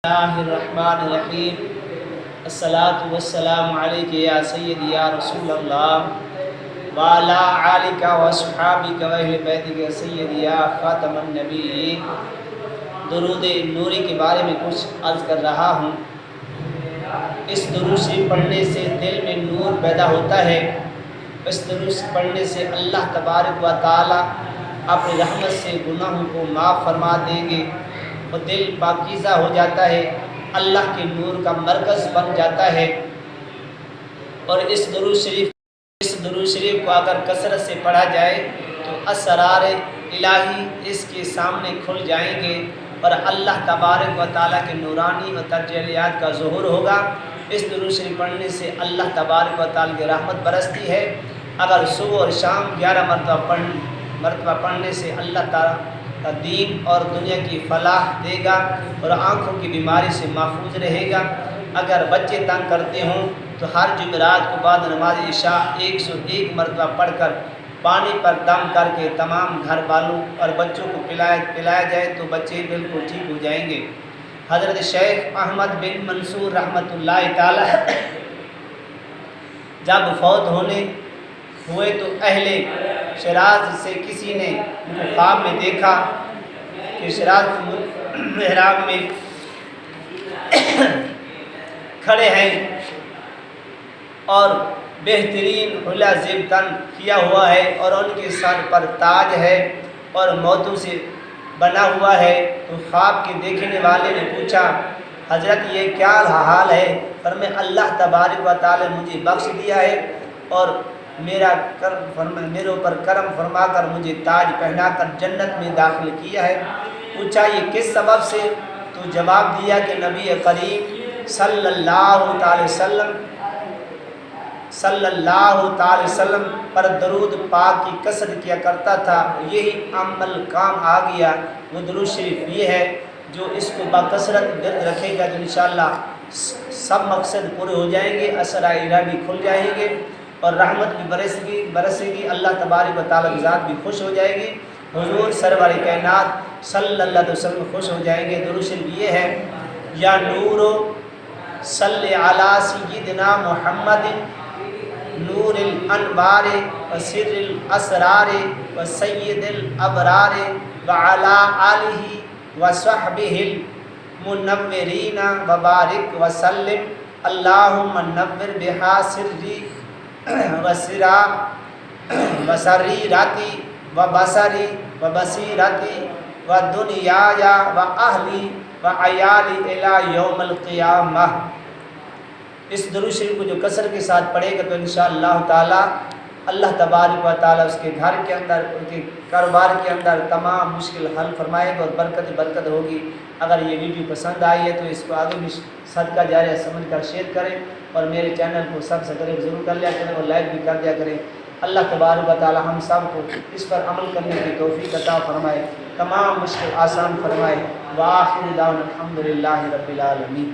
اللہ الرحمن الرحیم الصلاۃ والسلام علیک یا سیدی یا رسول اللہ وعلی آلک واصحابک واہل بیتک سیدی یا خاتم النبیین۔ درود نوری کے بارے میں کچھ عرض کر رہا ہوں۔ اس درود شریف پڑھنے سے دل میں نور پیدا ہوتا ہے۔ اس درود پڑھنے سے اللہ تبارک و تعالی اپنی رحمت سے گناہوں کو معاف فرما دیں گے اور دل پاکیزہ ہو جاتا ہے، اللہ کے نور کا مرکز بن جاتا ہے۔ اور اس درود شریف کو اگر کثرت سے پڑھا جائے تو اسرار الہی اس کے سامنے کھل جائیں گے اور اللہ تبارک و تعالیٰ کے نورانی و تجلیات کا ظہور ہوگا۔ اس درود شریف پڑھنے سے اللہ تبارک و تعالیٰ کی رحمت برستی ہے۔ اگر صبح اور شام 11 مرتبہ پڑھنے سے اللہ تعالیٰ کا دین اور دنیا کی فلاح دے گا اور آنکھوں کی بیماری سے محفوظ رہے گا۔ اگر بچے تنگ کرتے ہوں تو ہر جمعرات کو بعد نماز عشاء 101 مرتبہ پڑھ کر پانی پر دم کر کے تمام گھر والوں اور بچوں کو پلایا جائے تو بچے بالکل ٹھیک ہو جائیں گے۔ حضرت شیخ احمد بن منصور رحمۃ اللہ تعالی جب فوت ہوئے تو اہل شیراز سے کسی نے خواب میں دیکھا کہ شیراز محراب میں کھڑے ہیں اور بہترین حلہ زیب تن کیا ہوا ہے اور ان کے سر پر تاج ہے اور موتوں سے بنا ہوا ہے۔ تو خواب کے دیکھنے والے نے پوچھا، حضرت یہ کیا حال ہے؟ فرمایا اللہ تبارک و تعالی مجھے بخش دیا ہے اور میرے اوپر کرم فرما کر مجھے تاج پہنا کر جنت میں داخل کیا ہے۔ پوچھا یہ کس سبب سے؟ تو جواب دیا کہ نبی کریم صلی اللہ تعالی وسلم پر درود پاک کی کثرت کیا کرتا تھا، یہی عمل کام آ گیا۔ وہ درود شریف یہ ہے جو اس کو بکثرت درد رکھے گا تو انشاءاللہ سب مقصد پورے ہو جائیں گے، اسرار الہی بھی کھل جائیں گے اور رحمت بھی برسے گی، اللہ تبارک و تعالیٰ کی ذات بھی خوش ہو جائے گی، حضور سرور کائنات صلی اللہ علیہ وسلم خوش ہو جائیں گے۔ درود شریف یہ ہے، یا نور صلی علی سیدنا محمد نور الانوار و سر الاسرار و سید الابرار وعلی آلہ و صحبہ المنورین وبارک وسلم اللہم نور بہا سری وسریراتی وبصری وبصیرتی ودنیایا واہلی وعیالی الی یوم القیامہ۔ اس درود شریف کو جو کثرت کے ساتھ پڑھے گا تو انشاءاللہ تعالی اللہ تبارک و تعالی اس کے گھر کے اندر، ان کے کاروبار کے اندر تمام مشکل حل فرمائے گا اور برکت ہوگی۔ اگر یہ ویڈیو پسند آئی ہے تو اس کو آگے بھی صدقہ جاریہ سمجھ کر شیئر کریں اور میرے چینل کو سبسکرائب ضرور کر لیا کریں اور لائک بھی کر دیا کریں۔ اللہ تبارک و تعالی ہم سب کو اس پر عمل کرنے کی توفیق عطا فرمائے، تمام مشکل آسان فرمائے۔ وآخر دعوانا الحمدللہ رب العالمین۔